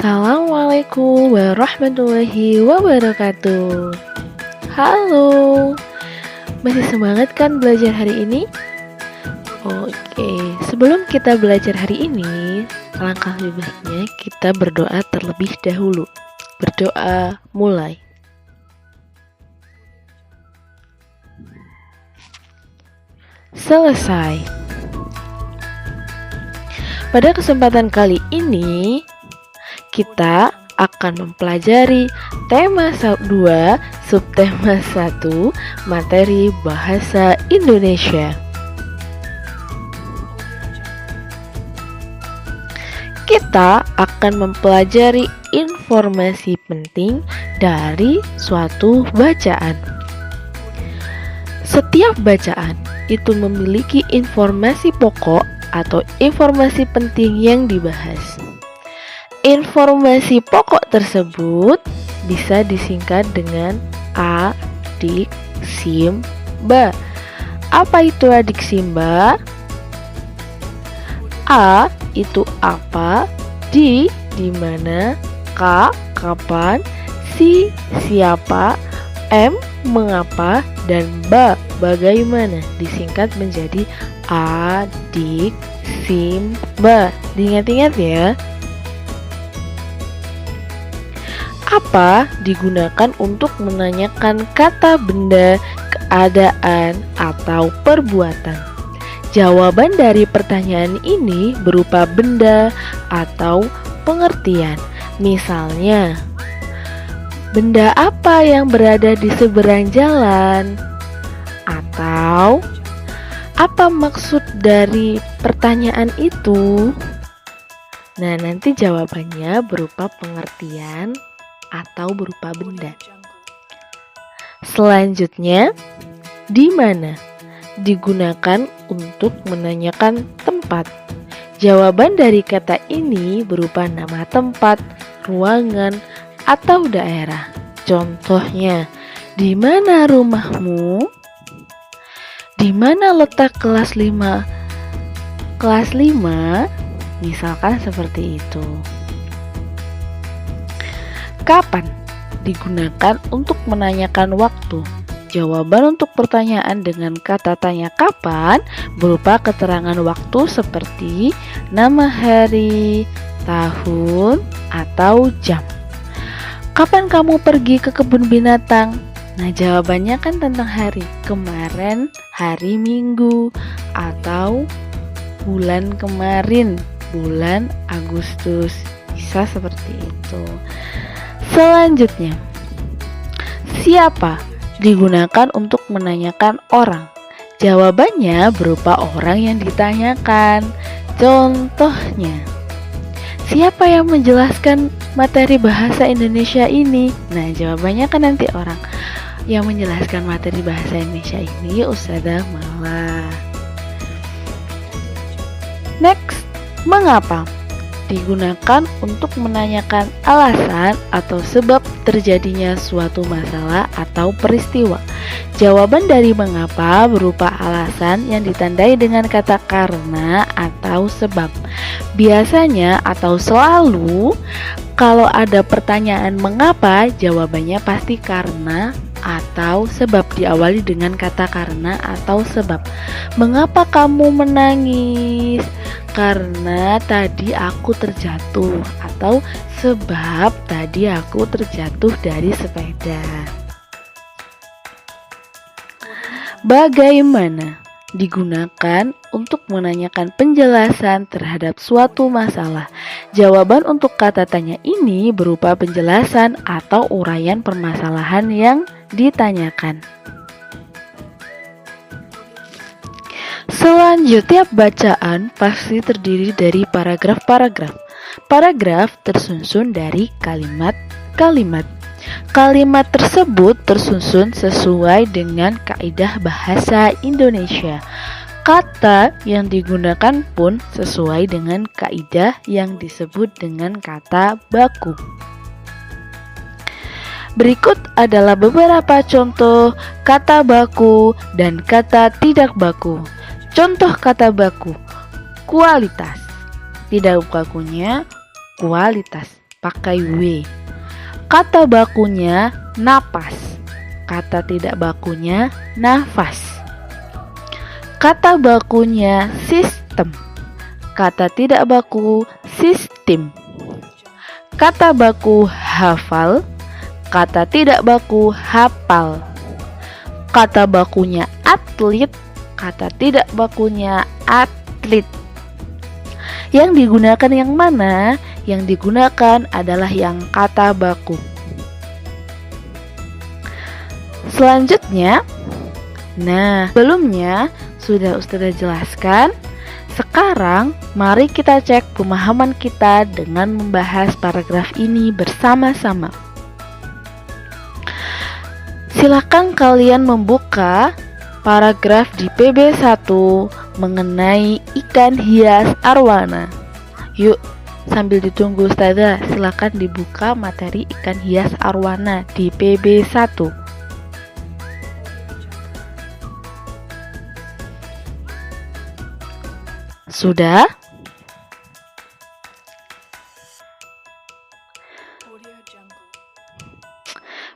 Assalamualaikum warahmatullahi wabarakatuh. Halo, masih semangat kan belajar hari ini? Oke, sebelum kita belajar hari ini, alangkah lebih baiknya kita berdoa terlebih dahulu. Berdoa mulai. Selesai. Pada kesempatan kali ini, kita akan mempelajari tema 2, subtema 1, materi bahasa Indonesia. Kita akan mempelajari informasi penting dari suatu bacaan. Setiap bacaan itu memiliki informasi pokok atau informasi penting yang dibahas. Informasi pokok tersebut bisa disingkat dengan A, Dik, Sim, Ba. Apa itu adik Simba? A itu apa, di mana, K kapan, Si siapa, M mengapa, dan Ba bagaimana, disingkat menjadi adik Simba. Diingat-ingat ya. Apa digunakan untuk menanyakan kata benda, keadaan, atau perbuatan? Jawaban dari pertanyaan ini berupa benda atau pengertian. Misalnya, benda apa yang berada di seberang jalan? Atau, apa maksud dari pertanyaan itu? Nah, nanti jawabannya berupa pengertian atau berupa benda. Selanjutnya, di mana digunakan untuk menanyakan tempat. Jawaban dari kata ini berupa nama tempat, ruangan, atau daerah. Contohnya, di mana rumahmu? Di mana letak kelas 5? Kelas 5, misalkan seperti itu. Kapan digunakan untuk menanyakan waktu? Jawaban untuk pertanyaan dengan kata tanya kapan berupa keterangan waktu seperti nama hari, tahun, atau jam. Kapan kamu pergi ke kebun binatang? Nah, jawabannya kan tentang hari. Kemarin, hari Minggu, atau bulan kemarin, bulan Agustus. Bisa seperti itu. Selanjutnya, siapa digunakan untuk menanyakan orang? Jawabannya berupa orang yang ditanyakan. Contohnya, siapa yang menjelaskan materi bahasa Indonesia ini? Nah, jawabannya kan nanti orang yang menjelaskan materi bahasa Indonesia ini Ustazah Mala. Next, mengapa? Digunakan untuk menanyakan alasan atau sebab terjadinya suatu masalah atau peristiwa. Jawaban dari mengapa berupa alasan yang ditandai dengan kata karena atau sebab. Biasanya atau selalu kalau ada pertanyaan mengapa, jawabannya pasti karena atau sebab, diawali dengan kata karena atau sebab. Mengapa kamu menangis? Karena tadi aku terjatuh, atau sebab tadi aku terjatuh dari sepeda. Bagaimana? Digunakan untuk menanyakan penjelasan terhadap suatu masalah. Jawaban untuk kata tanya ini berupa penjelasan atau uraian permasalahan yang ditanyakan. Selanjutnya, bacaan pasti terdiri dari paragraf-paragraf. Paragraf tersusun dari kalimat-kalimat. Kalimat tersebut tersusun sesuai dengan kaidah bahasa Indonesia. Kata yang digunakan pun sesuai dengan kaidah yang disebut dengan kata baku. Berikut adalah beberapa contoh kata baku dan kata tidak baku. Contoh kata baku: kualitas. Tidak bakunya kualitas. pakai W. Kata bakunya napas, kata tidak bakunya nafas. Kata bakunya sistem, kata tidak baku sistem. Kata baku hafal, kata tidak baku hafal. Kata bakunya atlet, kata tidak bakunya atlet. Yang digunakan yang mana? Yang digunakan adalah yang kata baku. Selanjutnya, sebelumnya sudah Ustazah jelaskan. Sekarang mari kita cek pemahaman kita dengan membahas paragraf ini bersama-sama. Silakan kalian membuka paragraf di PB1 mengenai ikan hias arwana. Yuk, sambil ditunggu Ustazah, silakan dibuka materi ikan hias arwana di PB1. Sudah?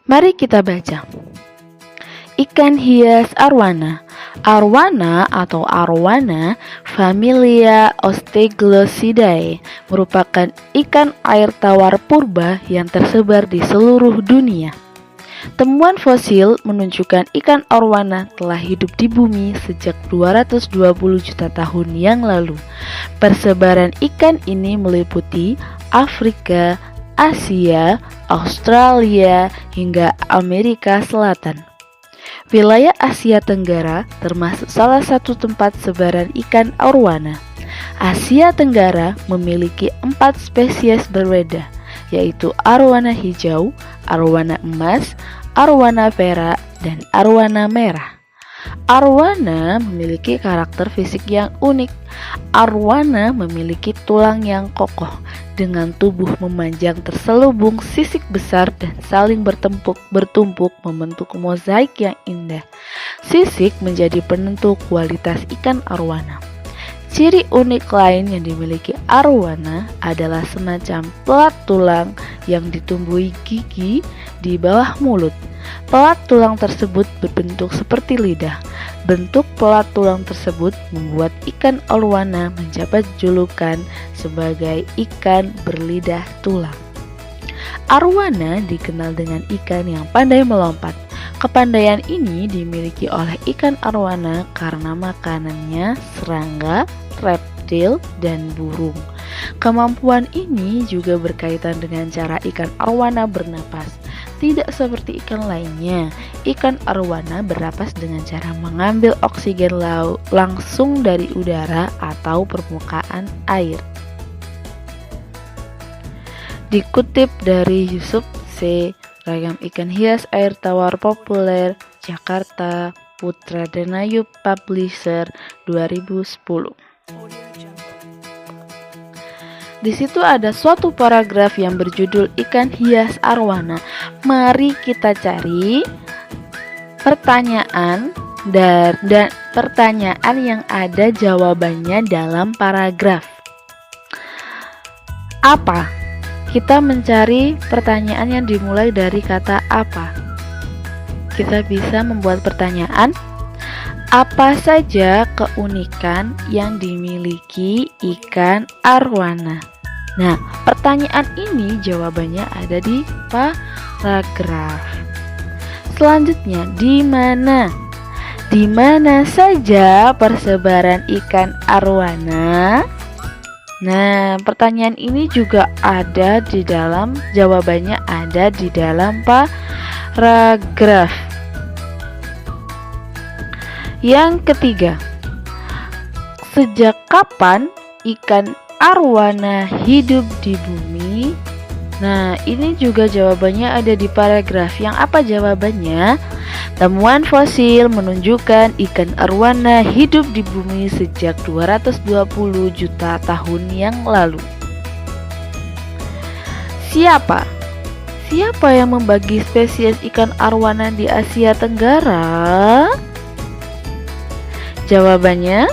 Mari kita baca. Ikan hias arwana. Arwana atau arwana familia Ostegossidae merupakan ikan air tawar purba yang tersebar di seluruh dunia. Temuan fosil menunjukkan ikan arwana telah hidup di bumi sejak 220 juta tahun yang lalu. Persebaran ikan ini meliputi Afrika, Asia, Australia, hingga Amerika Selatan. Wilayah Asia Tenggara termasuk salah satu tempat sebaran ikan arwana. Asia Tenggara memiliki 4 spesies berbeda, yaitu arwana hijau, arwana emas, arwana perak, dan arwana merah. Arwana memiliki karakter fisik yang unik. Arwana memiliki tulang yang kokoh dengan tubuh memanjang terselubung sisik besar dan saling bertumpuk membentuk mozaik yang indah. Sisik menjadi penentu kualitas ikan arwana. Ciri unik lain yang dimiliki arwana adalah semacam pelat tulang yang ditumbuhi gigi di bawah mulut. Pelat tulang tersebut berbentuk seperti lidah. Bentuk pelat tulang tersebut membuat ikan arwana mendapat julukan sebagai ikan berlidah tulang. Arwana dikenal dengan ikan yang pandai melompat. Kepandaian ini dimiliki oleh ikan arwana karena makanannya serangga, reptil, dan burung. Kemampuan ini juga berkaitan dengan cara ikan arwana bernapas. Tidak seperti ikan lainnya, ikan arwana bernapas dengan cara mengambil oksigen langsung dari udara atau permukaan air. Dikutip dari Yusuf C. Ragam ikan hias air tawar populer, Jakarta, Putra Denayub Publisher 2010. Di situ ada suatu paragraf yang berjudul ikan hias arwana. Mari kita cari pertanyaan dan pertanyaan yang ada jawabannya dalam paragraf. Apa? Kita mencari pertanyaan yang dimulai dari kata apa. Kita bisa membuat pertanyaan, apa saja keunikan yang dimiliki ikan arwana? Nah, pertanyaan ini jawabannya ada di paragraf. Selanjutnya, di mana? Di mana saja persebaran ikan arwana? Nah, pertanyaan ini juga ada di dalam, jawabannya ada di dalam paragraf. Yang ketiga, sejak kapan ikan arwana hidup di bumi? Nah, ini juga jawabannya ada di paragraf. Yang apa jawabannya? Temuan fosil menunjukkan ikan arwana hidup di bumi sejak 220 juta tahun yang lalu. Siapa yang membagi spesies ikan arwana di Asia Tenggara? Jawabannya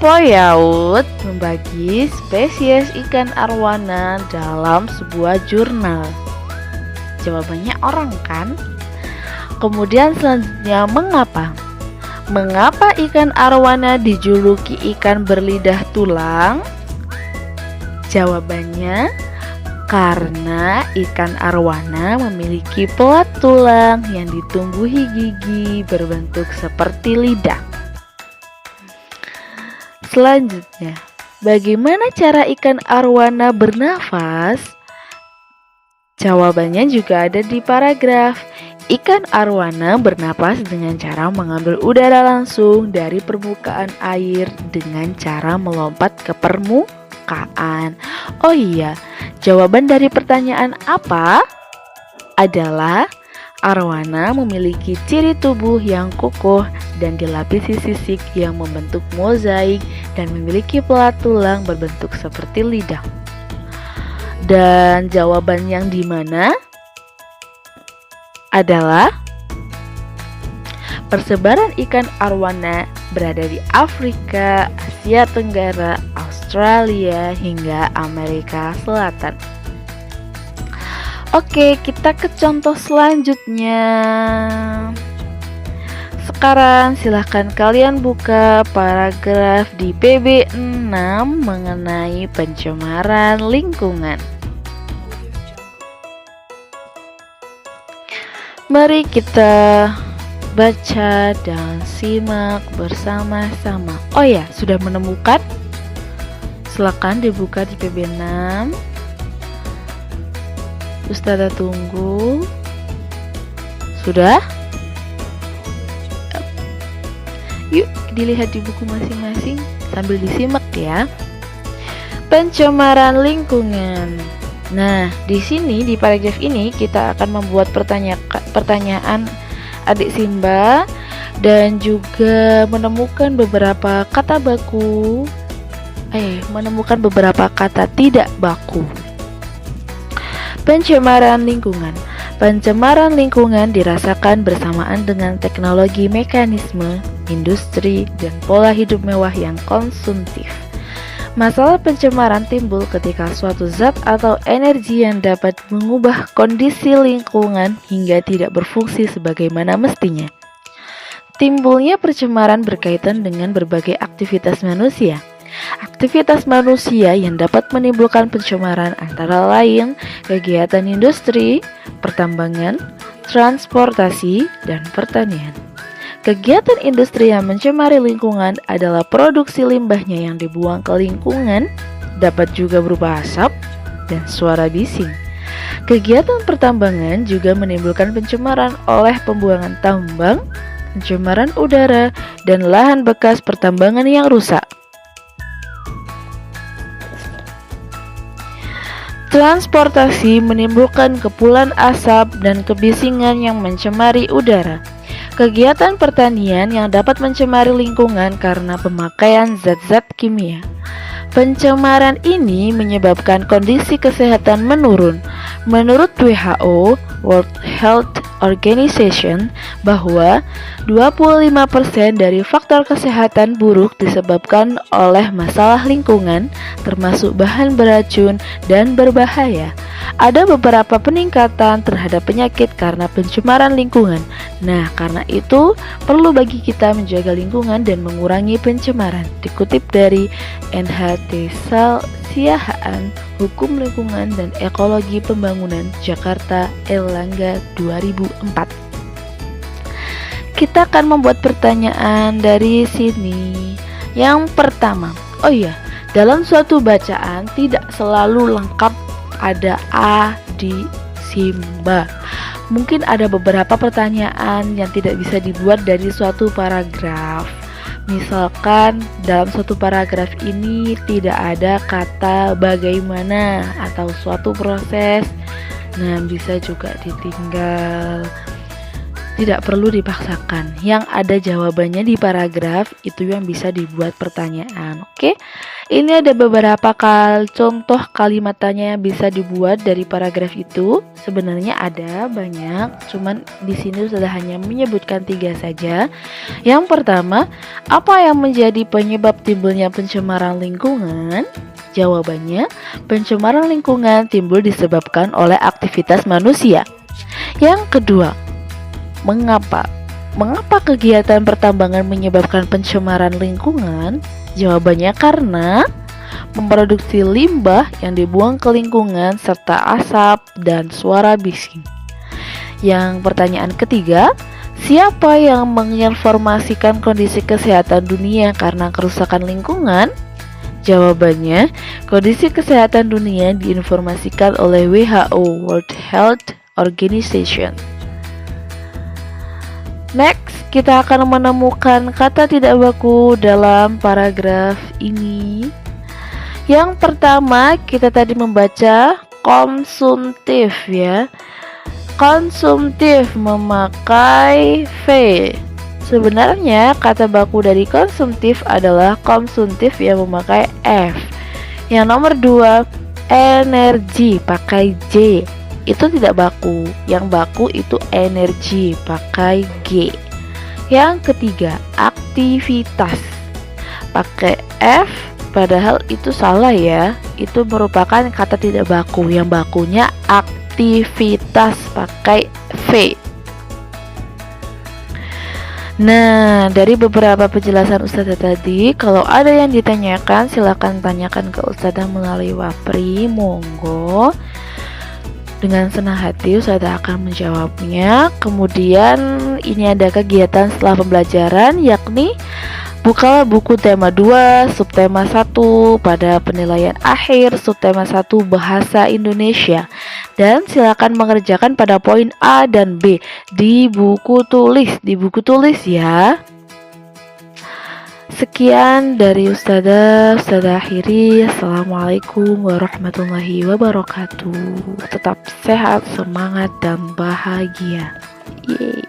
Poyaut membagi spesies ikan arwana dalam sebuah jurnal? Jawabannya orang kan? Kemudian selanjutnya, mengapa? Mengapa ikan arwana dijuluki ikan berlidah tulang? Jawabannya, karena ikan arwana memiliki pelat tulang yang ditumbuhi gigi berbentuk seperti lidah. Selanjutnya, bagaimana cara ikan arwana bernafas? Jawabannya juga ada di paragraf. Ikan arwana bernapas dengan cara mengambil udara langsung dari permukaan air dengan cara melompat ke permukaan. Oh iya, jawaban dari pertanyaan apa adalah arwana memiliki ciri tubuh yang kokoh dan dilapisi sisik yang membentuk mozaik dan memiliki pelat tulang berbentuk seperti lidah. Dan jawaban yang di mana adalah persebaran ikan arwana berada di Afrika, Asia Tenggara, Australia, hingga Amerika Selatan. Oke, kita ke contoh selanjutnya. Sekarang silahkan kalian buka paragraf di PB 6 mengenai pencemaran lingkungan. Mari kita baca dan simak bersama-sama. Oh ya, sudah menemukan? Silakan dibuka di PB 6. Ustazah tunggu. Sudah? Yuk dilihat di buku masing-masing sambil disimak ya. Pencemaran lingkungan. Nah, di sini di paragraf ini kita akan membuat pertanyaan adik Simba dan juga menemukan beberapa kata baku. Menemukan beberapa kata tidak baku. Pencemaran lingkungan. Pencemaran lingkungan dirasakan bersamaan dengan teknologi, mekanisme, industri, dan pola hidup mewah yang konsumtif. Masalah pencemaran timbul ketika suatu zat atau energi yang dapat mengubah kondisi lingkungan hingga tidak berfungsi sebagaimana mestinya. Timbulnya pencemaran berkaitan dengan berbagai aktivitas manusia. Aktivitas manusia yang dapat menimbulkan pencemaran antara lain kegiatan industri, pertambangan, transportasi, dan pertanian. Kegiatan industri yang mencemari lingkungan adalah produksi limbahnya yang dibuang ke lingkungan, dapat juga berupa asap dan suara bising. Kegiatan pertambangan juga menimbulkan pencemaran oleh pembuangan tambang, pencemaran udara, dan lahan bekas pertambangan yang rusak. Transportasi menimbulkan kepulan asap dan kebisingan yang mencemari udara. Kegiatan pertanian yang dapat mencemari lingkungan karena pemakaian zat-zat kimia. Pencemaran ini menyebabkan kondisi kesehatan menurun. Menurut WHO, World Health Organization, bahwa 25% dari faktor kesehatan buruk disebabkan oleh masalah lingkungan, termasuk bahan beracun dan berbahaya. Ada beberapa peningkatan terhadap penyakit karena pencemaran lingkungan. Nah, karena itu perlu bagi kita menjaga lingkungan dan mengurangi pencemaran. Dikutip dari NHT Siahaan Hukum Lingkungan dan Ekologi Pembangunan Jakarta Erlangga 2004. Kita akan membuat pertanyaan dari sini. Yang pertama, dalam suatu bacaan tidak selalu lengkap ada A di Simba. Mungkin ada beberapa pertanyaan yang tidak bisa dibuat dari suatu paragraf. Misalkan dalam suatu paragraf ini tidak ada kata bagaimana atau suatu proses. Nah, bisa juga ditinggal. Tidak perlu dipaksakan. Yang ada jawabannya di paragraf itu yang bisa dibuat pertanyaan. Oke. Ini ada beberapa contoh kalimat tanya yang bisa dibuat dari paragraf itu. Sebenarnya ada banyak, cuman di sini sudah hanya menyebutkan 3 saja. Yang pertama, apa yang menjadi penyebab timbulnya pencemaran lingkungan? Jawabannya, pencemaran lingkungan timbul disebabkan oleh aktivitas manusia. Yang kedua, mengapa? Mengapa kegiatan pertambangan menyebabkan pencemaran lingkungan? Jawabannya karena memproduksi limbah yang dibuang ke lingkungan serta asap dan suara bising. Yang pertanyaan ketiga, siapa yang menginformasikan kondisi kesehatan dunia karena kerusakan lingkungan? Jawabannya, kondisi kesehatan dunia diinformasikan oleh WHO, World Health Organization. Next, kita akan menemukan kata tidak baku dalam paragraf ini. Yang pertama, kita tadi membaca konsumtif ya. Konsumtif memakai V. Sebenarnya kata baku dari konsumtif adalah konsumtif yang memakai F. Yang nomor 2, energi pakai J. Itu tidak baku. Yang baku itu energi pakai G. Yang ketiga, aktivitas pakai F, padahal itu salah ya. Itu merupakan kata tidak baku. Yang bakunya aktivitas pakai V. Nah, dari beberapa penjelasan Ustazah tadi, kalau ada yang ditanyakan silakan tanyakan ke Ustazah melalui Wapri, monggo. Dengan senang hati Ustazah akan menjawabnya. Kemudian ini ada kegiatan setelah pembelajaran, yakni bukalah buku tema 2, subtema 1 pada penilaian akhir, subtema 1 Bahasa Indonesia. Dan silakan mengerjakan pada poin A dan B di buku tulis ya. Sekian dari Ustazah akhiri. Assalamualaikum warahmatullahi wabarakatuh. Tetap sehat, semangat, dan bahagia. Yeay.